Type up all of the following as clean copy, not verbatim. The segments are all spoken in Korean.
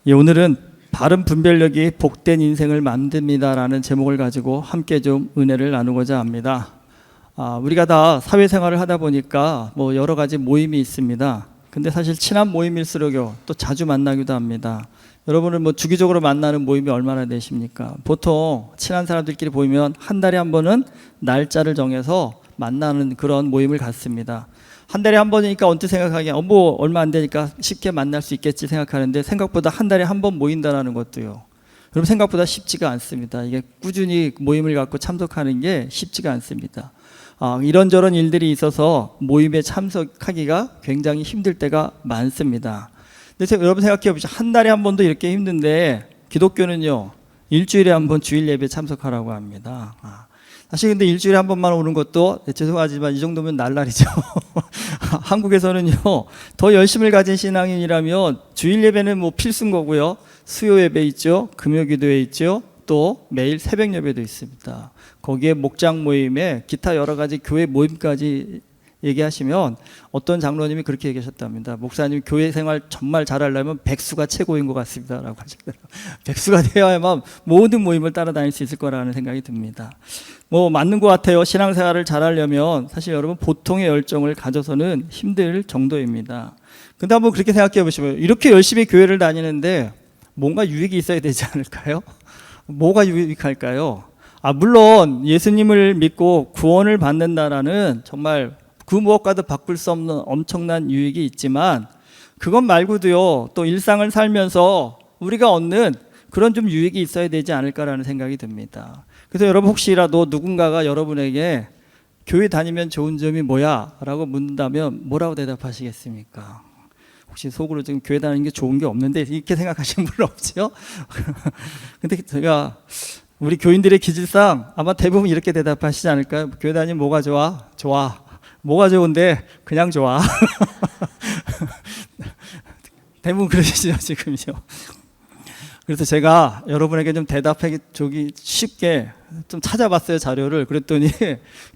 예, 오늘은 바른 분별력이 복된 인생을 만듭니다라는 제목을 가지고 함께 좀 은혜를 나누고자 합니다. 우리가 다 사회생활을 하다 보니까 뭐 여러 가지 모임이 있습니다. 근데 사실 친한 모임일수록요 또 자주 만나기도 합니다. 여러분은 뭐 주기적으로 만나는 모임이 얼마나 되십니까? 보통 친한 사람들끼리 보이면 한 달에 한 번은 날짜를 정해서 만나는 그런 모임을 갖습니다. 한 달에 한 번이니까 언뜻 생각하기에 뭐 얼마 안 되니까 쉽게 만날 수 있겠지 생각하는데 생각보다 한 달에 한 번 모인다는 것도요. 여러분 생각보다 쉽지가 않습니다. 이게 꾸준히 모임을 갖고 참석하는 게 쉽지가 않습니다. 이런저런 일들이 있어서 모임에 참석하기가 굉장히 힘들 때가 많습니다. 근데 여러분 생각해 보시죠. 한 달에 한 번도 이렇게 힘든데 기독교는요 일주일에 한 번 주일 예배 참석하라고 합니다. 사실 근데 일주일에 한 번만 오는 것도 죄송하지만 이 정도면 날라리죠. 한국에서는요 더 열심을 가진 신앙인이라면 주일 예배는 뭐 필수인 거고요. 수요 예배 있죠, 금요 기도회 있죠, 또 매일 새벽 예배도 있습니다. 거기에 목장 모임에 기타 여러 가지 교회 모임까지 얘기하시면 어떤 장로님이 그렇게 얘기하셨답니다. 목사님 교회 생활 정말 잘하려면 백수가 최고인 것 같습니다 라고 하시더라고요. 백수가 되어야만 모든 모임을 따라다닐 수 있을 거라는 생각이 듭니다. 뭐 맞는 것 같아요. 신앙생활을 잘하려면 사실 여러분 보통의 열정을 가져서는 힘들 정도입니다. 근데 한번 그렇게 생각해 보시면 이렇게 열심히 교회를 다니는데 뭔가 유익이 있어야 되지 않을까요? 뭐가 유익할까요? 물론 예수님을 믿고 구원을 받는다라는 정말 그 무엇과도 바꿀 수 없는 엄청난 유익이 있지만 그것 말고도요 또 일상을 살면서 우리가 얻는 그런 좀 유익이 있어야 되지 않을까라는 생각이 듭니다. 그래서 여러분 혹시라도 누군가가 여러분에게 교회 다니면 좋은 점이 뭐야? 라고 묻는다면 뭐라고 대답하시겠습니까? 혹시 속으로 지금 교회 다니는 게 좋은 게 없는데 이렇게 생각하시는 분 없죠? 근데 제가 우리 교인들의 기질상 아마 대부분 이렇게 대답하시지 않을까요? 교회 다니면 뭐가 좋아? 좋아. 뭐가 좋은데 그냥 좋아. 대부분 그러시죠 지금요. 그래서 제가 여러분에게 좀 대답하기 쉽게 좀 찾아봤어요 자료를. 그랬더니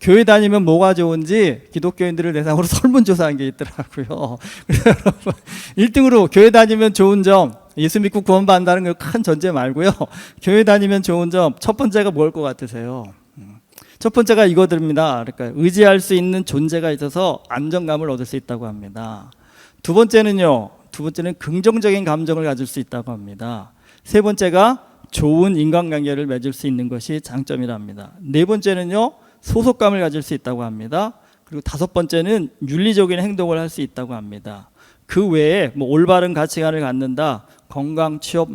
교회 다니면 뭐가 좋은지 기독교인들을 대상으로 설문조사한 게 있더라고요. 그래서 여러분 1등으로 교회 다니면 좋은 점, 예수 믿고 구원받는다는 그 큰 전제 말고요, 교회 다니면 좋은 점 첫 번째가 뭘 것 같으세요? 첫 번째가 이거들입니다. 그러니까 의지할 수 있는 존재가 있어서 안정감을 얻을 수 있다고 합니다. 두 번째는 긍정적인 감정을 가질 수 있다고 합니다. 세 번째가 좋은 인간관계를 맺을 수 있는 것이 장점이랍니다. 네 번째는요 소속감을 가질 수 있다고 합니다. 그리고 다섯 번째는 윤리적인 행동을 할 수 있다고 합니다. 그 외에 뭐 올바른 가치관을 갖는다, 건강, 취업,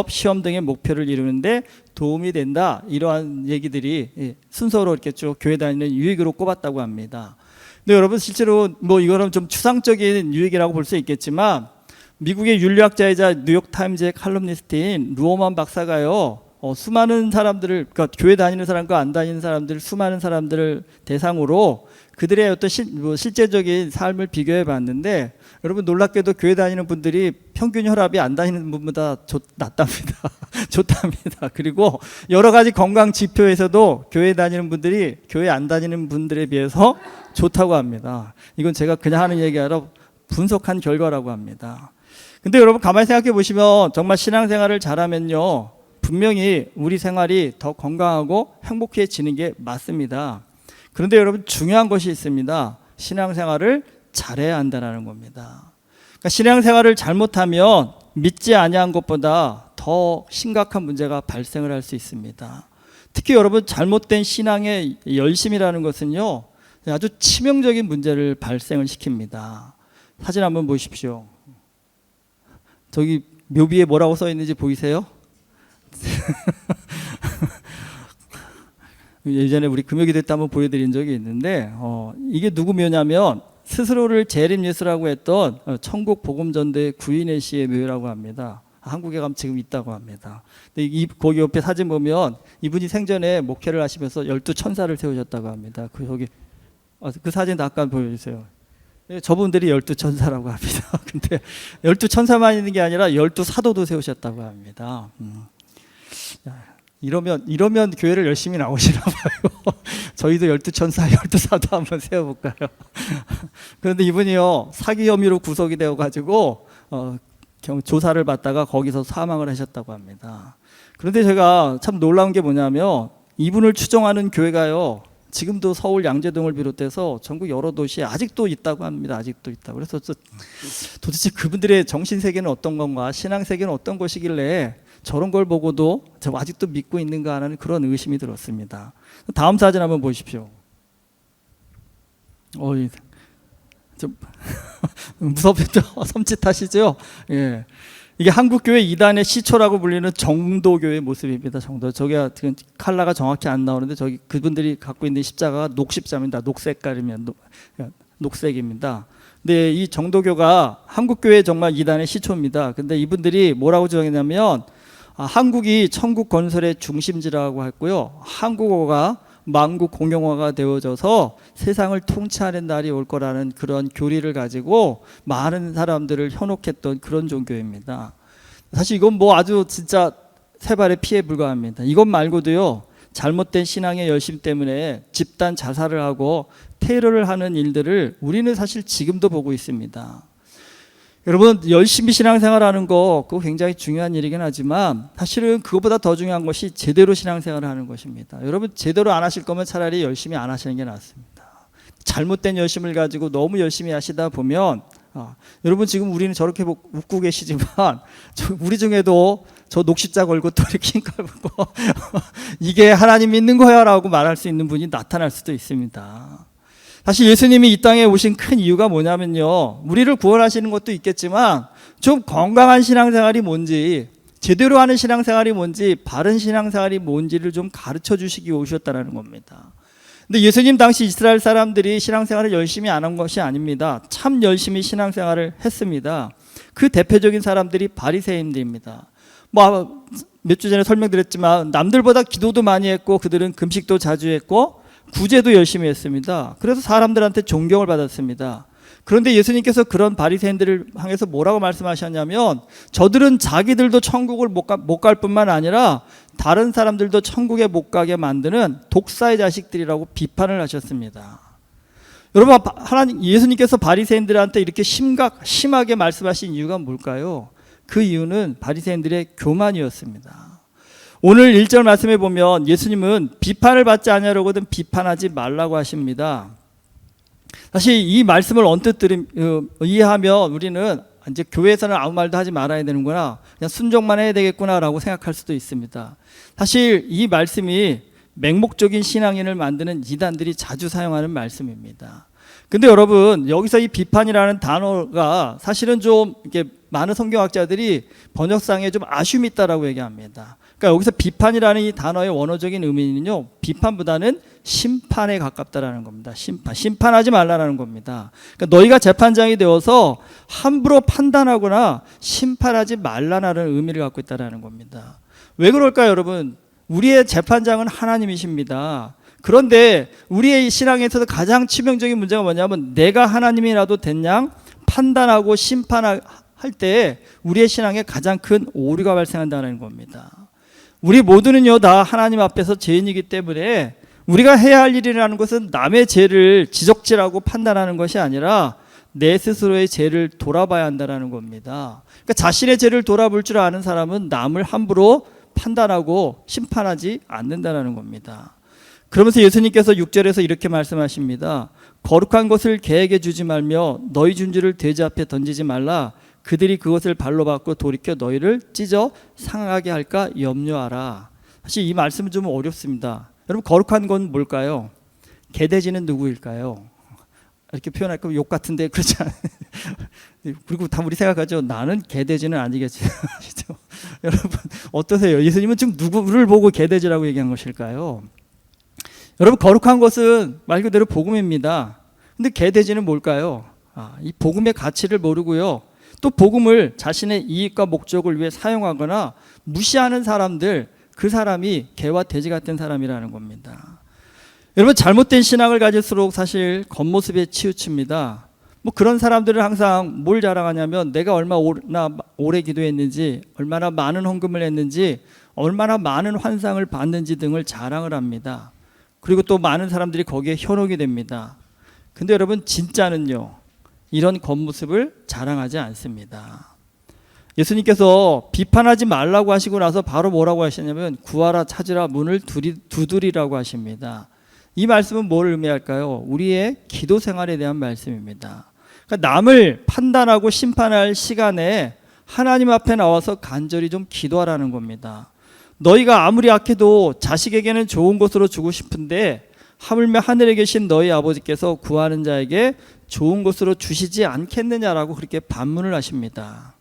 시험 등의 목표를 이루는데 도움이 된다, 이러한 얘기들이 순서로 이렇게 쭉 교회 다니는 유익으로 꼽았다고 합니다. 근데 여러분 실제로 뭐 이거는 좀 추상적인 유익이라고 볼 수 있겠지만 미국의 윤리학자이자 뉴욕타임즈의 칼럼니스트인 루어만 박사가요 수많은 사람들을, 그러니까 교회 다니는 사람과 안 다니는 사람들 수많은 사람들을 대상으로 그들의 어떤 실제적인 삶을 비교해 봤는데 여러분 놀랍게도 교회 다니는 분들이 평균 혈압이 안 다니는 분보다 낫답니다. 좋답니다. 그리고 여러 가지 건강 지표에서도 교회 다니는 분들이 교회 안 다니는 분들에 비해서 좋다고 합니다. 이건 제가 그냥 하는 얘기 아니라 분석한 결과라고 합니다. 근데 여러분 가만히 생각해 보시면 정말 신앙생활을 잘하면요 분명히 우리 생활이 더 건강하고 행복해지는 게 맞습니다. 그런데 여러분 중요한 것이 있습니다. 신앙생활을 잘해야 한다는 겁니다. 그러니까 신앙생활을 잘못하면 믿지 아니한 것보다 더 심각한 문제가 발생을 할 수 있습니다. 특히 여러분 잘못된 신앙의 열심이라는 것은요 아주 치명적인 문제를 발생을 시킵니다. 사진 한번 보십시오. 저기 묘비에 뭐라고 써 있는지 보이세요? 예전에 우리 금요기도 때 한번 보여드린 적이 있는데 이게 누구 묘냐면 스스로를 재림예수라고 했던 천국 복음전도의 구인혜 씨의 묘라고 합니다. 한국에 가면 지금 있다고 합니다. 근데 거기 옆에 사진 보면 이분이 생전에 목회를 하시면서 12천사를 세우셨다고 합니다. 그 사진 잠깐 보여주세요. 저분들이 12천사라고 합니다. 근데 12천사만 있는 게 아니라 12사도도 세우셨다고 합니다. 이러면 교회를 열심히 나오시나 봐요. 저희도 12천사, 12사도 한번 세워볼까요? 그런데 이분이요 사기 혐의로 구속이 되어가지고 조사를 받다가 거기서 사망을 하셨다고 합니다. 그런데 제가 참 놀라운 게 뭐냐면 이분을 추종하는 교회가요, 지금도 서울 양재동을 비롯해서 전국 여러 도시에 아직도 있다고 합니다. 아직도 있다고. 그래서 도대체 그분들의 정신 세계는 어떤 건가, 신앙 세계는 어떤 것이길래 저런 걸 보고도 저 아직도 믿고 있는가 하는 그런 의심이 들었습니다. 다음 사진 한번 보십시오. 좀 무섭죠? 섬찟하시죠? 예. 이게 한국교회 이단의 시초라고 불리는 정도교의 모습입니다. 정도. 저기 컬러가 정확히 안 나오는데 저기 그분들이 갖고 있는 십자가가 녹십자입니다. 녹색깔이면 녹색입니다. 근데 이 정도교가 한국교회 정말 이단의 시초입니다. 근데 이분들이 뭐라고 정했냐면 한국이 천국 건설의 중심지라고 했고요. 한국어가 만국 공용어가 되어져서 세상을 통치하는 날이 올 거라는 그런 교리를 가지고 많은 사람들을 현혹했던 그런 종교입니다. 사실 이건 뭐 아주 진짜 세 발의 피에 불과합니다. 이것 말고도요, 잘못된 신앙의 열심 때문에 집단 자살을 하고 테러를 하는 일들을 우리는 사실 지금도 보고 있습니다. 여러분, 열심히 신앙생활하는 거 그거 굉장히 중요한 일이긴 하지만 사실은 그것보다 더 중요한 것이 제대로 신앙생활을 하는 것입니다. 여러분, 제대로 안 하실 거면 차라리 열심히 안 하시는 게 낫습니다. 잘못된 열심을 가지고 너무 열심히 하시다 보면 여러분, 지금 우리는 저렇게 웃고 계시지만 우리 중에도 저 녹십자 걸고 또 이렇게 걸고 이게 하나님 믿는 거야 라고 말할 수 있는 분이 나타날 수도 있습니다. 사실 예수님이 이 땅에 오신 큰 이유가 뭐냐면요, 우리를 구원하시는 것도 있겠지만 좀 건강한 신앙생활이 뭔지, 제대로 하는 신앙생활이 뭔지, 바른 신앙생활이 뭔지를 좀 가르쳐 주시기 위해 오셨다는 겁니다. 근데 예수님 당시 이스라엘 사람들이 신앙생활을 열심히 안 한 것이 아닙니다. 참 열심히 신앙생활을 했습니다. 그 대표적인 사람들이 바리새인들입니다. 뭐 몇 주 전에 설명드렸지만 남들보다 기도도 많이 했고 그들은 금식도 자주 했고 구제도 열심히 했습니다. 그래서 사람들한테 존경을 받았습니다. 그런데 예수님께서 그런 바리새인들을 향해서 뭐라고 말씀하셨냐면 저들은 자기들도 천국을 못 갈 뿐만 아니라 다른 사람들도 천국에 못 가게 만드는 독사의 자식들이라고 비판을 하셨습니다. 여러분, 예수님께서 바리새인들한테 이렇게 심하게 말씀하신 이유가 뭘까요? 그 이유는 바리새인들의 교만이었습니다. 오늘 1절 말씀에 보면 예수님은 비판을 받지 아니하려거든 비판하지 말라고 하십니다. 사실 이 말씀을 언뜻 이해하면 우리는 이제 교회에서는 아무 말도 하지 말아야 되는구나, 그냥 순종만 해야 되겠구나라고 생각할 수도 있습니다. 사실 이 말씀이 맹목적인 신앙인을 만드는 이단들이 자주 사용하는 말씀입니다. 근데 여러분, 여기서 이 비판이라는 단어가 사실은 좀 이렇게 많은 성경학자들이 번역상에 좀 아쉬움이 있다라고 얘기합니다. 그러니까 여기서 비판이라는 이 단어의 원어적인 의미는요, 비판보다는 심판에 가깝다라는 겁니다. 심판하지 말라라는 겁니다. 그러니까 너희가 재판장이 되어서 함부로 판단하거나 심판하지 말라라는 의미를 갖고 있다라는 겁니다. 왜 그럴까요, 여러분? 우리의 재판장은 하나님이십니다. 그런데 우리의 신앙에서도 가장 치명적인 문제가 뭐냐면 내가 하나님이라도 됐냐 판단하고 심판할 때 우리의 신앙에 가장 큰 오류가 발생한다는 겁니다. 우리 모두는요 다 하나님 앞에서 죄인이기 때문에 우리가 해야 할 일이라는 것은 남의 죄를 지적질하고 판단하는 것이 아니라 내 스스로의 죄를 돌아봐야 한다는 겁니다. 그러니까 자신의 죄를 돌아볼 줄 아는 사람은 남을 함부로 판단하고 심판하지 않는다는 겁니다. 그러면서 예수님께서 6절에서 이렇게 말씀하십니다. 거룩한 것을 개에게 주지 말며 너희 준주를 돼지 앞에 던지지 말라. 그들이 그것을 발로 받고 돌이켜 너희를 찢어 상하게 할까 염려하라. 사실 이 말씀은 좀 어렵습니다. 여러분, 거룩한 건 뭘까요? 개돼지는 누구일까요? 이렇게 표현할 거면 욕 같은데 그렇지 않아요. 그리고 다 우리 생각하죠. 나는 개돼지는 아니겠지. 여러분 어떠세요? 예수님은 지금 누구를 보고 개돼지라고 얘기한 것일까요? 여러분, 거룩한 것은 말 그대로 복음입니다. 근데 개돼지는 뭘까요? 이 복음의 가치를 모르고요, 또 복음을 자신의 이익과 목적을 위해 사용하거나 무시하는 사람들, 그 사람이 개와 돼지 같은 사람이라는 겁니다. 여러분, 잘못된 신앙을 가질수록 사실 겉모습에 치우칩니다. 뭐 그런 사람들은 항상 뭘 자랑하냐면 내가 얼마나 오래 기도했는지, 얼마나 많은 헌금을 했는지, 얼마나 많은 환상을 받는지 등을 자랑을 합니다. 그리고 또 많은 사람들이 거기에 현혹이 됩니다. 근데 여러분, 진짜는요 이런 겉모습을 자랑하지 않습니다. 예수님께서 비판하지 말라고 하시고 나서 바로 뭐라고 하시냐면 구하라 찾으라 문을 두드리라고 하십니다. 이 말씀은 뭘 의미할까요? 우리의 기도 생활에 대한 말씀입니다. 그러니까 남을 판단하고 심판할 시간에 하나님 앞에 나와서 간절히 좀 기도하라는 겁니다. 너희가 아무리 악해도 자식에게는 좋은 것으로 주고 싶은데 하물며 하늘에 계신 너희 아버지께서 구하는 자에게 좋은 것으로 주시지 않겠느냐라고 그렇게 반문을 하십니다.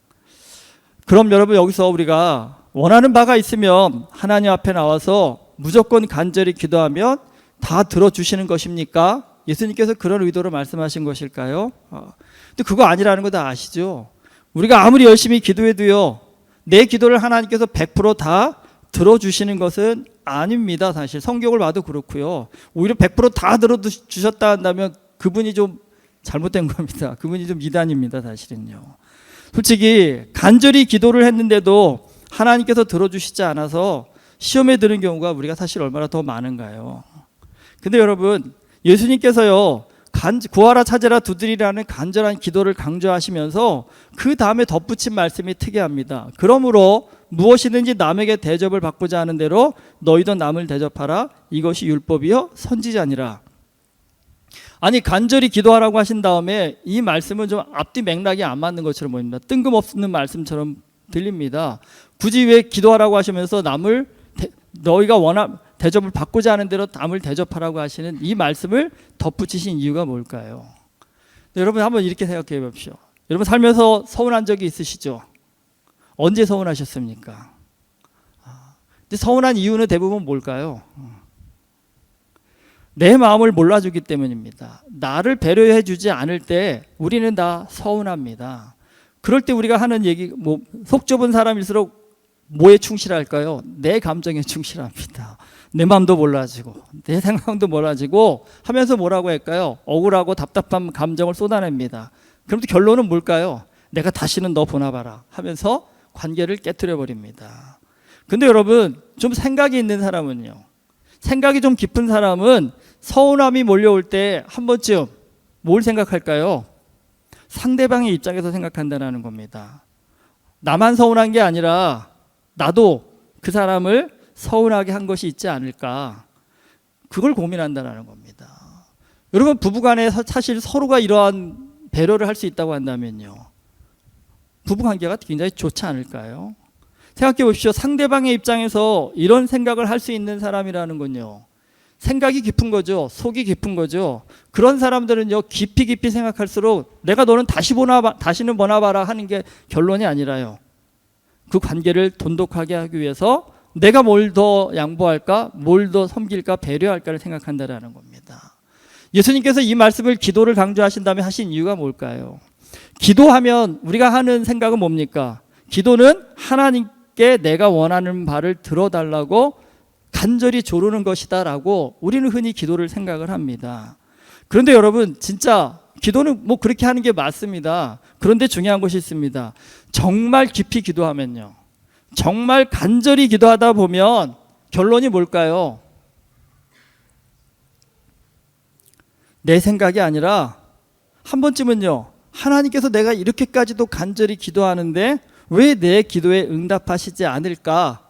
그럼 여러분, 여기서 우리가 원하는 바가 있으면 하나님 앞에 나와서 무조건 간절히 기도하면 다 들어주시는 것입니까? 예수님께서 그런 의도로 말씀하신 것일까요? 근데 그거 아니라는 거 다 아시죠? 우리가 아무리 열심히 기도해도요, 내 기도를 하나님께서 100%다 들어주시는 것은 아닙니다. 사실 성경을 봐도 그렇고요. 오히려 100%다 들어주셨다 한다면 그분이 좀 잘못된 겁니다. 그분이 좀 이단입니다. 사실은요. 솔직히 간절히 기도를 했는데도 하나님께서 들어주시지 않아서 시험에 드는 경우가 우리가 사실 얼마나 더 많은가요? 근데 여러분, 예수님께서요, 구하라 찾으라 두드리라는 간절한 기도를 강조하시면서 그 다음에 덧붙인 말씀이 특이합니다. 그러므로 무엇이든지 남에게 대접을 받고자 하는 대로 너희도 남을 대접하라. 이것이 율법이요 선지자니라. 아니, 간절히 기도하라고 하신 다음에 이 말씀은 좀 앞뒤 맥락이 안 맞는 것처럼 보입니다. 뜬금없는 말씀처럼 들립니다. 굳이 왜 기도하라고 하시면서 남을 너희가 대접을 받고자 하는 대로 남을 대접하라고 하시는 이 말씀을 덧붙이신 이유가 뭘까요? 여러분, 한번 이렇게 생각해 봅시오. 여러분 살면서 서운한 적이 있으시죠? 언제 서운하셨습니까? 근데 서운한 이유는 대부분 뭘까요? 내 마음을 몰라주기 때문입니다. 나를 배려해 주지 않을 때 우리는 다 서운합니다. 그럴 때 우리가 하는 얘기, 속 좁은 사람일수록 뭐에 충실할까요? 내 감정에 충실합니다. 내 마음도 몰라지고 내 생각도 몰라지고 하면서 뭐라고 할까요? 억울하고 답답한 감정을 쏟아냅니다. 그럼 또 결론은 뭘까요? 내가 다시는 너 보나봐라 하면서 관계를 깨트려 버립니다. 근데 여러분, 좀 생각이 있는 사람은요, 생각이 좀 깊은 사람은 서운함이 몰려올 때 한 번쯤 뭘 생각할까요? 상대방의 입장에서 생각한다는 겁니다. 나만 서운한 게 아니라 나도 그 사람을 서운하게 한 것이 있지 않을까, 그걸 고민한다는 겁니다. 여러분, 부부간에 사실 서로가 이러한 배려를 할 수 있다고 한다면요, 부부관계가 굉장히 좋지 않을까요? 생각해 보십시오. 상대방의 입장에서 이런 생각을 할 수 있는 사람이라는 건요, 생각이 깊은 거죠. 속이 깊은 거죠. 그런 사람들은요, 깊이 생각할수록 내가 너는 다시는 보나봐라 하는 게 결론이 아니라요, 그 관계를 돈독하게 하기 위해서 내가 뭘 더 양보할까, 뭘 더 섬길까, 배려할까를 생각한다라는 겁니다. 예수님께서 이 말씀을 기도를 강조하신 다음에 하신 이유가 뭘까요? 기도하면 우리가 하는 생각은 뭡니까? 기도는 하나님께 내가 원하는 바를 들어달라고 간절히 조르는 것이다 라고 우리는 흔히 기도를 생각을 합니다. 그런데 여러분, 진짜 기도는 그렇게 하는 게 맞습니다. 그런데 중요한 것이 있습니다. 정말 깊이 기도하면요, 정말 간절히 기도하다 보면 결론이 뭘까요? 내 생각이 아니라 한 번쯤은요, 하나님께서 내가 이렇게까지도 간절히 기도하는데 왜 내 기도에 응답하시지 않을까?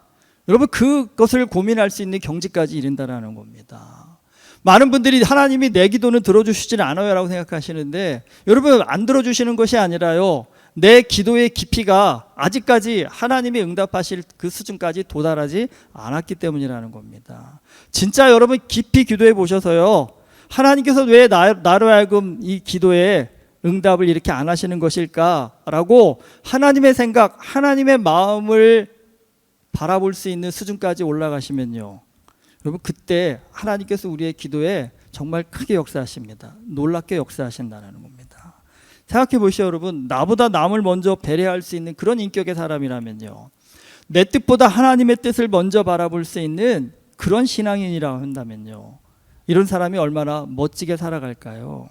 여러분, 그것을 고민할 수 있는 경지까지 이른다는 겁니다. 많은 분들이 하나님이 내 기도는 들어주시지는 않아요 라고 생각하시는데, 여러분, 안 들어주시는 것이 아니라요, 내 기도의 깊이가 아직까지 하나님이 응답하실 그 수준까지 도달하지 않았기 때문이라는 겁니다. 진짜 여러분, 깊이 기도해 보셔서요, 하나님께서 왜 나로 하여금 이 기도에 응답을 이렇게 안 하시는 것일까라고 하나님의 생각, 하나님의 마음을 바라볼 수 있는 수준까지 올라가시면요, 여러분, 그때 하나님께서 우리의 기도에 정말 크게 역사하십니다. 놀랍게 역사하신다는 겁니다. 생각해 보시죠. 여러분, 나보다 남을 먼저 배려할 수 있는 그런 인격의 사람이라면요, 내 뜻보다 하나님의 뜻을 먼저 바라볼 수 있는 그런 신앙인이라고 한다면요, 이런 사람이 얼마나 멋지게 살아갈까요?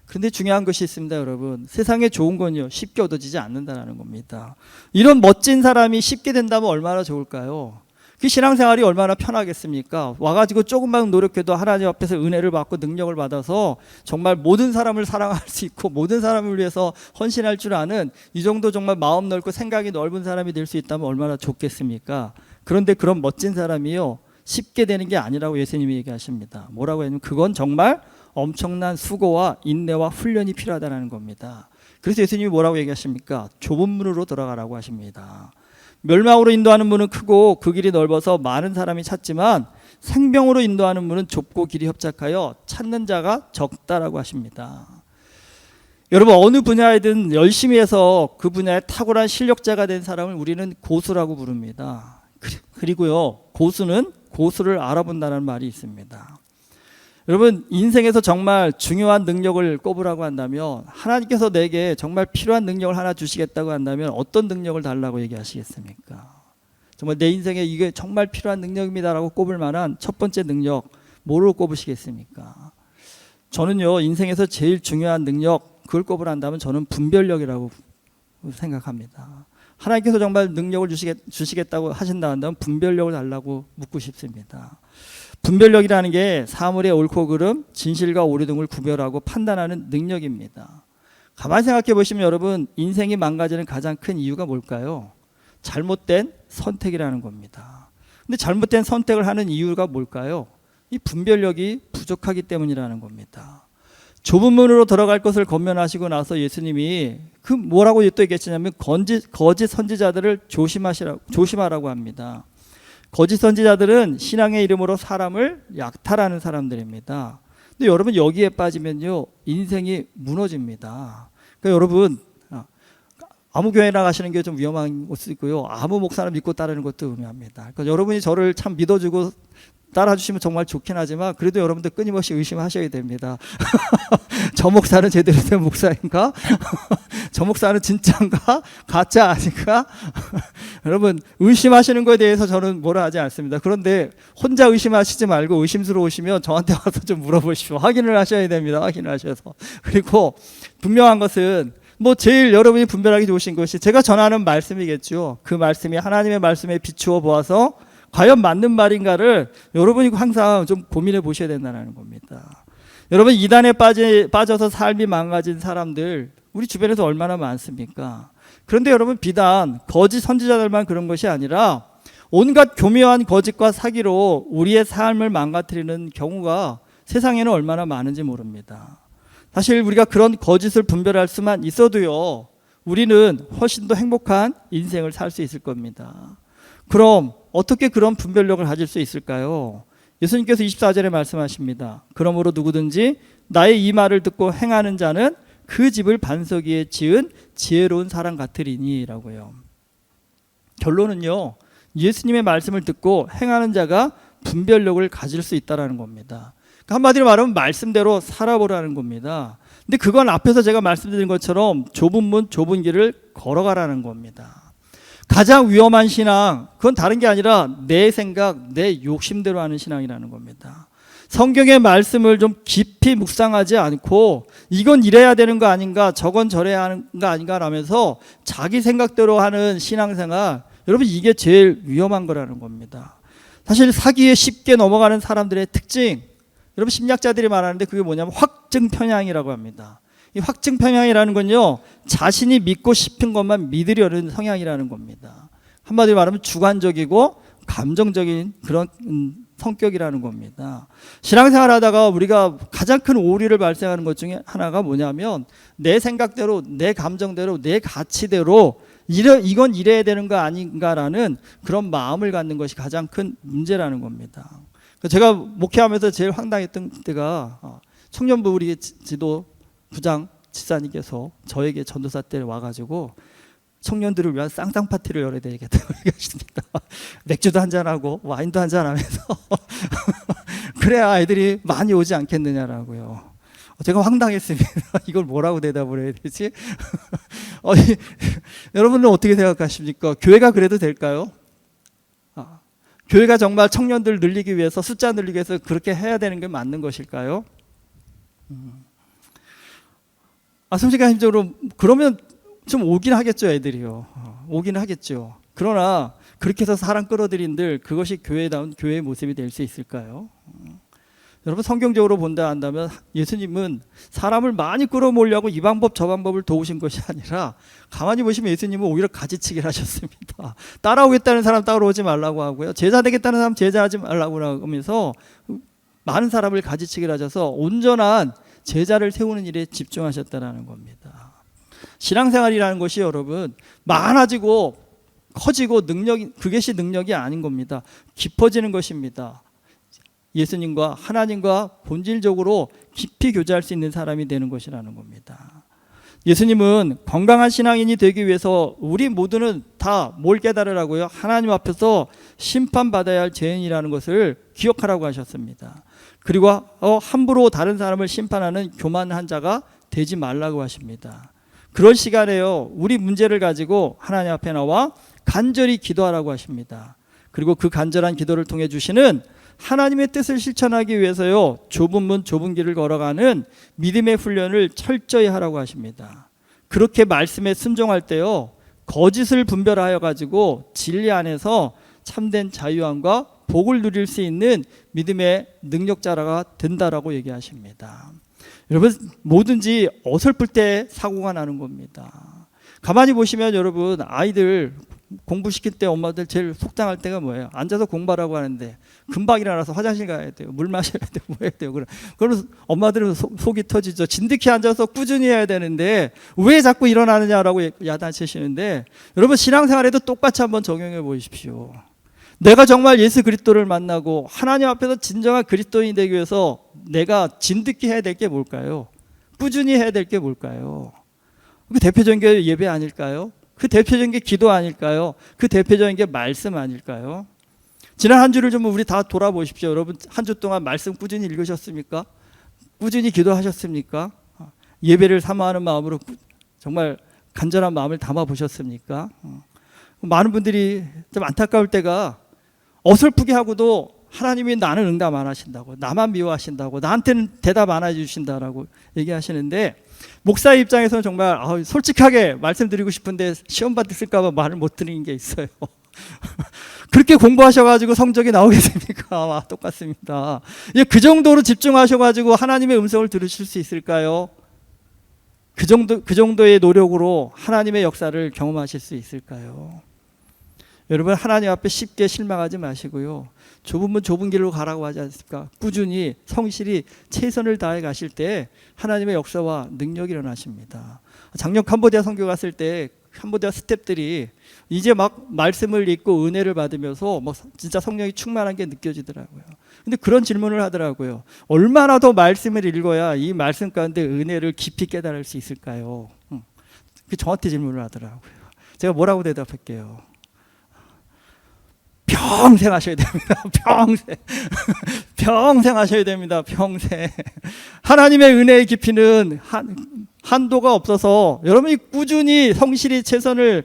그런데 중요한 것이 있습니다. 여러분, 세상에 좋은 건요, 쉽게 얻어지지 않는다는 겁니다. 이런 멋진 사람이 쉽게 된다면 얼마나 좋을까요? 그 신앙생활이 얼마나 편하겠습니까? 와가지고 조금만 노력해도 하나님 앞에서 은혜를 받고 능력을 받아서 정말 모든 사람을 사랑할 수 있고 모든 사람을 위해서 헌신할 줄 아는 이 정도 정말 마음 넓고 생각이 넓은 사람이 될 수 있다면 얼마나 좋겠습니까? 그런데 그런 멋진 사람이요, 쉽게 되는 게 아니라고 예수님이 얘기하십니다. 뭐라고 했냐면 그건 정말 엄청난 수고와 인내와 훈련이 필요하다는 겁니다. 그래서 예수님이 뭐라고 얘기하십니까? 좁은 문으로 들어가라고 하십니다. 멸망으로 인도하는 문은 크고 그 길이 넓어서 많은 사람이 찾지만 생명으로 인도하는 문은 좁고 길이 협착하여 찾는 자가 적다라고 하십니다. 여러분, 어느 분야에든 열심히 해서 그 분야에 탁월한 실력자가 된 사람을 우리는 고수라고 부릅니다. 그리고요, 고수는 고수를 알아본다는 말이 있습니다. 여러분, 인생에서 정말 중요한 능력을 꼽으라고 한다면, 하나님께서 내게 정말 필요한 능력을 하나 주시겠다고 한다면 어떤 능력을 달라고 얘기하시겠습니까? 정말 내 인생에 이게 정말 필요한 능력입니다라고 꼽을 만한 첫 번째 능력, 뭐로 꼽으시겠습니까? 저는요, 인생에서 제일 중요한 능력, 그걸 꼽으란다면 저는 분별력이라고 생각합니다. 하나님께서 정말 능력을 주시겠다고 하신다 한다면 분별력을 달라고 묻고 싶습니다. 분별력이라는 게 사물의 옳고 그름, 진실과 오류 등을 구별하고 판단하는 능력입니다. 가만히 생각해 보시면 여러분, 인생이 망가지는 가장 큰 이유가 뭘까요? 잘못된 선택이라는 겁니다. 근데 잘못된 선택을 하는 이유가 뭘까요? 이 분별력이 부족하기 때문이라는 겁니다. 좁은 문으로 들어갈 것을 권면하시고 나서 예수님이 그 뭐라고 또 얘기했냐면 거짓 선지자들을 조심하라고 합니다. 거짓 선지자들은 신앙의 이름으로 사람을 약탈하는 사람들입니다. 근데 여러분, 여기에 빠지면요, 인생이 무너집니다. 그러니까 여러분, 아무 교회 나가시는 게 좀 위험한 것도 있고요, 아무 목사를 믿고 따르는 것도 의미합니다. 그러니까 여러분이 저를 참 믿어주고 따라주시면 정말 좋긴 하지만 그래도 여러분들 끊임없이 의심하셔야 됩니다. 저 목사는 제대로 된 목사인가? 저 목사는 진짜인가? 가짜 아닌가? 여러분, 의심하시는 것에 대해서 저는 뭐라 하지 않습니다. 그런데 혼자 의심하시지 말고 의심스러우시면 저한테 와서 좀 물어보십시오. 확인을 하셔야 됩니다. 확인을 하셔서. 그리고 분명한 것은 뭐 제일 여러분이 분별하기 좋으신 것이 제가 전하는 말씀이겠죠. 그 말씀이 하나님의 말씀에 비추어 보아서 과연 맞는 말인가를 여러분이 항상 좀 고민해 보셔야 된다는 겁니다. 여러분, 이단에 빠져서 삶이 망가진 사람들 우리 주변에서 얼마나 많습니까? 그런데 여러분, 비단 거짓 선지자들만 그런 것이 아니라 온갖 교묘한 거짓과 사기로 우리의 삶을 망가뜨리는 경우가 세상에는 얼마나 많은지 모릅니다. 사실 우리가 그런 거짓을 분별할 수만 있어도요, 우리는 훨씬 더 행복한 인생을 살 수 있을 겁니다. 그럼 어떻게 그런 분별력을 가질 수 있을까요? 예수님께서 24절에 말씀하십니다. 그러므로 누구든지 나의 이 말을 듣고 행하는 자는 그 집을 반석 위에 지은 지혜로운 사람 같으리니 라고요. 결론은요, 예수님의 말씀을 듣고 행하는 자가 분별력을 가질 수 있다는 겁니다. 그러니까 한마디로 말하면 말씀대로 살아보라는 겁니다. 근데 그건 앞에서 제가 말씀드린 것처럼 좁은 문 좁은 길을 걸어가라는 겁니다. 가장 위험한 신앙, 그건 다른 게 아니라 내 생각, 내 욕심대로 하는 신앙이라는 겁니다. 성경의 말씀을 좀 깊이 묵상하지 않고 이건 이래야 되는 거 아닌가, 저건 저래야 하는 거 아닌가 라면서 자기 생각대로 하는 신앙생활, 여러분, 이게 제일 위험한 거라는 겁니다. 사실 사기에 쉽게 넘어가는 사람들의 특징, 여러분, 심리학자들이 말하는데 그게 뭐냐면 확증 편향이라고 합니다. 이 확증 편향이라는 건요, 자신이 믿고 싶은 것만 믿으려는 성향이라는 겁니다. 한마디로 말하면 주관적이고 감정적인 그런 성격이라는 겁니다. 신앙생활 하다가 우리가 가장 큰 오류를 발생하는 것 중에 하나가 뭐냐면 내 생각대로, 내 감정대로, 내 가치대로 이건 이래야 되는 거 아닌가라는 그런 마음을 갖는 것이 가장 큰 문제라는 겁니다. 제가 목회하면서 제일 황당했던 때가 청년부 우리 지도 부장 지사님께서 저에게 전도사 때 와가지고 청년들을 위한 쌍쌍 파티를 열어야 되겠다고 얘기하십니다. 맥주도 한잔하고 와인도 한잔하면서 그래야 애들이 많이 오지 않겠느냐라고요. 제가 황당했습니다. 이걸 뭐라고 대답을 해야 되지? 여러분은 어떻게 생각하십니까? 교회가 그래도 될까요? 교회가 정말 청년들 늘리기 위해서, 숫자 늘리기 위해서 그렇게 해야 되는 게 맞는 것일까요? 솔직히 그러면 좀 오긴 하겠죠, 애들이요. 오긴 하겠죠. 그러나 그렇게 해서 사람 끌어들인들 그것이 교회다운 교회의 모습이 될 수 있을까요? 여러분 성경적으로 본다 한다면 예수님은 사람을 많이 끌어모으려고 이 방법 저 방법을 도우신 것이 아니라 가만히 보시면 예수님은 오히려 가지치기를 하셨습니다. 따라오겠다는 사람 따라오지 말라고 하고요. 제자 되겠다는 사람 제자하지 말라고 하면서 많은 사람을 가지치기를 하셔서 온전한 제자를 세우는 일에 집중하셨다는 겁니다. 신앙생활이라는 것이 여러분 많아지고 커지고 그것이 능력이 아닌 겁니다. 깊어지는 것입니다. 예수님과 하나님과 본질적으로 깊이 교제할 수 있는 사람이 되는 것이라는 겁니다. 예수님은 건강한 신앙인이 되기 위해서 우리 모두는 다 뭘 깨달으라고요? 하나님 앞에서 심판받아야 할 죄인이라는 것을 기억하라고 하셨습니다. 그리고 함부로 다른 사람을 심판하는 교만한 자가 되지 말라고 하십니다. 그럴 시간에요, 우리 문제를 가지고 하나님 앞에 나와 간절히 기도하라고 하십니다. 그리고 그 간절한 기도를 통해 주시는 하나님의 뜻을 실천하기 위해서요, 좁은 문 좁은 길을 걸어가는 믿음의 훈련을 철저히 하라고 하십니다. 그렇게 말씀에 순종할 때요, 거짓을 분별하여 가지고 진리 안에서 참된 자유함과 복을 누릴 수 있는 믿음의 능력자가 된다라고 얘기하십니다. 여러분 뭐든지 어설플 때 사고가 나는 겁니다. 가만히 보시면 여러분 아이들 공부시킬 때 엄마들 제일 속상할 때가 뭐예요? 앉아서 공부하라고 하는데 금방 일어나서 화장실 가야 돼요. 물 마셔야 돼요. 뭐 해야 돼요. 그러면 엄마들은 속이 터지죠. 진득히 앉아서 꾸준히 해야 되는데 왜 자꾸 일어나느냐라고 야단치시는데, 여러분 신앙생활에도 똑같이 한번 적용해 보십시오. 내가 정말 예수 그리스도를 만나고 하나님 앞에서 진정한 그리스도인이 되기 위해서 내가 진득히 해야 될 게 뭘까요? 꾸준히 해야 될 게 뭘까요? 그 대표적인 게 예배 아닐까요? 그 대표적인 게 기도 아닐까요? 그 대표적인 게 말씀 아닐까요? 지난 한 주를 좀 우리 다 돌아보십시오. 여러분 한 주 동안 말씀 꾸준히 읽으셨습니까? 꾸준히 기도하셨습니까? 예배를 사모하는 마음으로 정말 간절한 마음을 담아 보셨습니까? 많은 분들이 좀 안타까울 때가 어설프게 하고도 하나님이 나는 응답 안 하신다고, 나만 미워하신다고, 나한테는 대답 안 해주신다라고 얘기하시는데, 목사의 입장에서는 정말 솔직하게 말씀드리고 싶은데 시험 받으실까 봐 말을 못 드리는 게 있어요. 그렇게 공부하셔가지고 성적이 나오겠습니까? 똑같습니다. 그 정도로 집중하셔가지고 하나님의 음성을 들으실 수 있을까요? 그 정도의 노력으로 하나님의 역사를 경험하실 수 있을까요? 여러분 하나님 앞에 쉽게 실망하지 마시고요, 좁은 문 좁은 길로 가라고 하지 않습니까? 꾸준히 성실히 최선을 다해 가실 때 하나님의 역사와 능력이 일어나십니다. 작년 캄보디아 선교 갔을 때 캄보디아 스태프들이 이제 막 말씀을 읽고 은혜를 받으면서 진짜 성령이 충만한 게 느껴지더라고요. 근데 그런 질문을 하더라고요. 얼마나 더 말씀을 읽어야 이 말씀 가운데 은혜를 깊이 깨달을 수 있을까요? 저한테 질문을 하더라고요. 제가 뭐라고 대답할게요? 평생 하셔야 됩니다. 평생. 평생 하셔야 됩니다. 평생. 하나님의 은혜의 깊이는 한도가 없어서 여러분이 꾸준히 성실히 최선을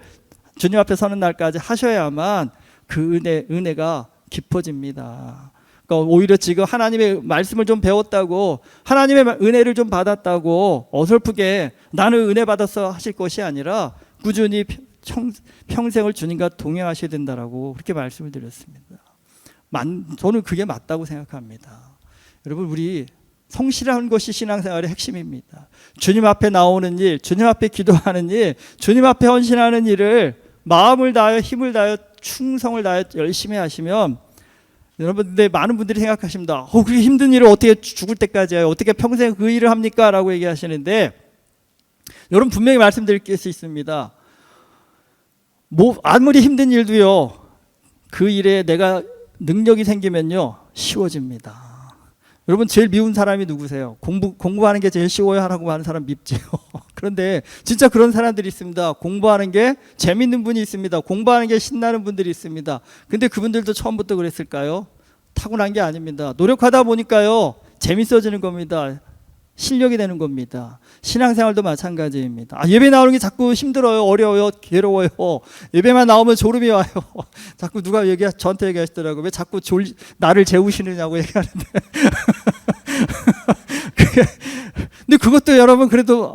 주님 앞에 서는 날까지 하셔야만 그 은혜가 깊어집니다. 그러니까 오히려 지금 하나님의 말씀을 좀 배웠다고, 하나님의 은혜를 좀 받았다고 어설프게 나는 은혜 받았어 하실 것이 아니라 꾸준히 평생을 주님과 동행하셔야 된다라고 그렇게 말씀을 드렸습니다. 저는 그게 맞다고 생각합니다. 여러분 우리 성실한 것이 신앙생활의 핵심입니다. 주님 앞에 나오는 일, 주님 앞에 기도하는 일, 주님 앞에 헌신하는 일을 마음을 다하여 힘을 다하여 충성을 다하여 열심히 하시면, 여러분 근데 많은 분들이 생각하십니다. 그렇게 힘든 일을 어떻게 죽을 때까지 해요? 어떻게 평생 그 일을 합니까? 라고 얘기하시는데, 여러분 분명히 말씀드릴 수 있습니다. 아무리 힘든 일도요, 그 일에 내가 능력이 생기면요 쉬워집니다. 여러분 제일 미운 사람이 누구세요? 공부하는 게 제일 쉬워요 하라고 하는 사람 밉지요. 그런데 진짜 그런 사람들이 있습니다. 공부하는 게 재밌는 분이 있습니다. 공부하는 게 신나는 분들이 있습니다. 근데 그분들도 처음부터 그랬을까요? 타고난 게 아닙니다. 노력하다 보니까요 재밌어지는 겁니다. 실력이 되는 겁니다. 신앙생활도 마찬가지입니다. 예배 나오는 게 자꾸 힘들어요, 어려워요, 괴로워요. 예배만 나오면 졸음이 와요. 자꾸 누가 저한테 얘기하시더라고요. 왜 자꾸 나를 재우시느냐고 얘기하는데. 근데 그것도 여러분 그래도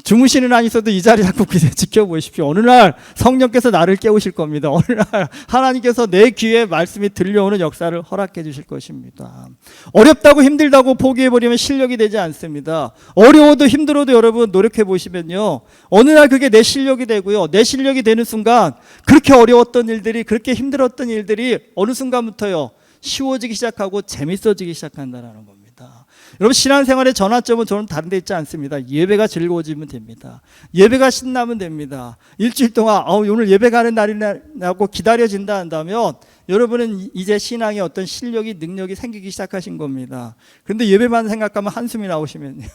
주무시는 한 있어도 이 자리 자꾸 지켜보십시오. 어느 날 성령께서 나를 깨우실 겁니다. 어느 날 하나님께서 내 귀에 말씀이 들려오는 역사를 허락해 주실 것입니다. 어렵다고 힘들다고 포기해버리면 실력이 되지 않습니다. 어려워도 힘들어도 여러분 노력해 보시면요, 어느 날 그게 내 실력이 되고요, 내 실력이 되는 순간 그렇게 어려웠던 일들이, 그렇게 힘들었던 일들이 어느 순간부터요 쉬워지기 시작하고 재밌어지기 시작한다는 겁니다. 여러분, 신앙생활의 전환점은 저는 다른 데 있지 않습니다. 예배가 즐거워지면 됩니다. 예배가 신나면 됩니다. 일주일 동안 오늘 예배 가는 날이라고 기다려진다 한다면 여러분은 이제 신앙의 어떤 실력이, 능력이 생기기 시작하신 겁니다. 그런데 예배만 생각하면 한숨이 나오시면요,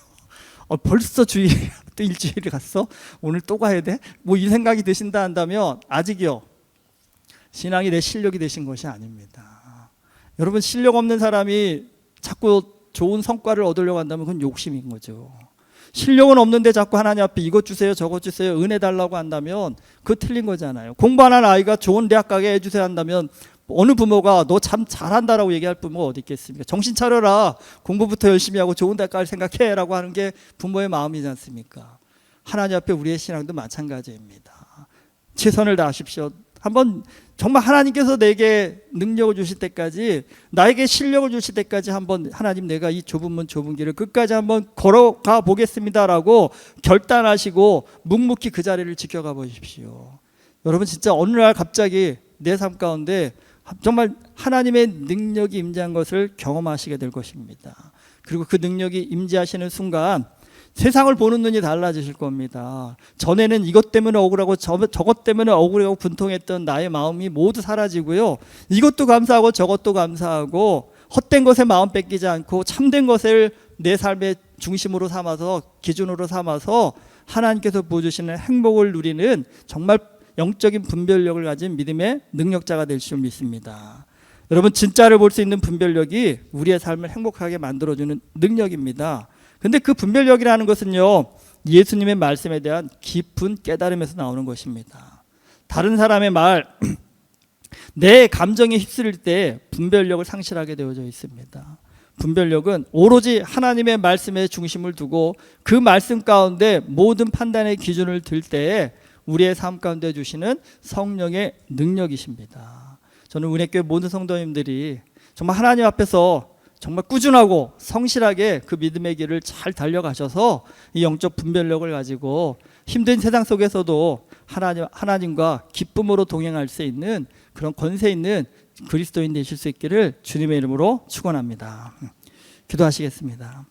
벌써 주일 또 일주일이 갔어? 오늘 또 가야 돼? 뭐 이 생각이 드신다 한다면 아직요 신앙이 내 실력이 되신 것이 아닙니다. 여러분, 실력 없는 사람이 자꾸 좋은 성과를 얻으려고 한다면 그건 욕심인 거죠. 실력은 없는데 자꾸 하나님 앞에 이것 주세요, 저것 주세요, 은혜 달라고 한다면 그거 틀린 거잖아요. 공부 안 하는 아이가 좋은 대학 가게 해주세요 한다면 어느 부모가 너 참 잘한다라고 얘기할 부모가 어디 있겠습니까? 정신 차려라, 공부부터 열심히 하고 좋은 대학 갈 생각해 라고 하는 게 부모의 마음이지 않습니까? 하나님 앞에 우리의 신앙도 마찬가지입니다. 최선을 다하십시오. 한번 정말 하나님께서 내게 능력을 주실 때까지, 나에게 실력을 주실 때까지 한번 하나님, 내가 이 좁은 문 좁은 길을 끝까지 한번 걸어가 보겠습니다라고 결단하시고 묵묵히 그 자리를 지켜가 보십시오. 여러분, 진짜 어느 날 갑자기 내 삶 가운데 정말 하나님의 능력이 임재한 것을 경험하시게 될 것입니다. 그리고 그 능력이 임재하시는 순간 세상을 보는 눈이 달라지실 겁니다. 전에는 이것 때문에 억울하고 저것 때문에 억울하고 분통했던 나의 마음이 모두 사라지고요, 이것도 감사하고 저것도 감사하고 헛된 것에 마음 뺏기지 않고 참된 것을 내 삶의 중심으로 삼아서, 기준으로 삼아서 하나님께서 보여주시는 행복을 누리는 정말 영적인 분별력을 가진 믿음의 능력자가 될 줄 믿습니다. 여러분, 진짜를 볼 수 있는 분별력이 우리의 삶을 행복하게 만들어주는 능력입니다. 근데 그 분별력이라는 것은요, 예수님의 말씀에 대한 깊은 깨달음에서 나오는 것입니다. 다른 사람의 말, 내 감정에 휩쓸릴 때 분별력을 상실하게 되어져 있습니다. 분별력은 오로지 하나님의 말씀에 중심을 두고 그 말씀 가운데 모든 판단의 기준을 들 때에 우리의 삶 가운데 주시는 성령의 능력이십니다. 저는 은혜교회 모든 성도님들이 정말 하나님 앞에서 정말 꾸준하고 성실하게 그 믿음의 길을 잘 달려가셔서 이 영적 분별력을 가지고 힘든 세상 속에서도 하나님과 기쁨으로 동행할 수 있는 그런 권세 있는 그리스도인 되실 수 있기를 주님의 이름으로 축원합니다. 기도하시겠습니다.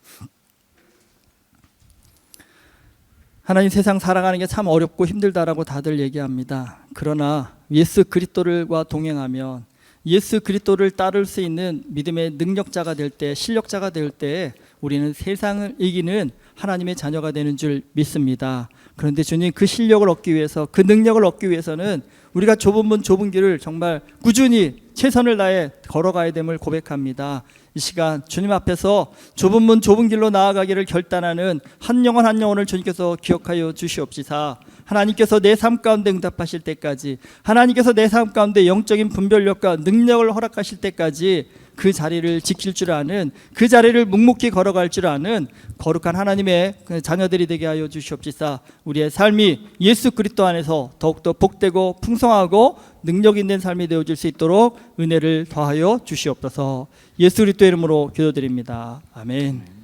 하나님, 세상 살아가는 게 참 어렵고 힘들다라고 다들 얘기합니다. 그러나 예수 그리스도를과 동행하면, 예수 그리스도를 따를 수 있는 믿음의 능력자가 될 때, 실력자가 될 때 우리는 세상을 이기는 하나님의 자녀가 되는 줄 믿습니다. 그런데 주님, 그 실력을 얻기 위해서, 그 능력을 얻기 위해서는 우리가 좁은 문 좁은 길을 정말 꾸준히 최선을 다해 걸어가야 됨을 고백합니다. 이 시간 주님 앞에서 좁은 문 좁은 길로 나아가기를 결단하는 한 영혼 한 영혼을 주님께서 기억하여 주시옵시사. 하나님께서 내 삶 가운데 응답하실 때까지, 하나님께서 내 삶 가운데 영적인 분별력과 능력을 허락하실 때까지 그 자리를 지킬 줄 아는, 그 자리를 묵묵히 걸어갈 줄 아는 거룩한 하나님의 자녀들이 되게 하여 주시옵시사. 우리의 삶이 예수 그리스도 안에서 더욱더 복되고 풍성하고 능력 있는 삶이 되어질 수 있도록 은혜를 더하여 주시옵소서. 예수 그리스도의 이름으로 기도드립니다. 아멘.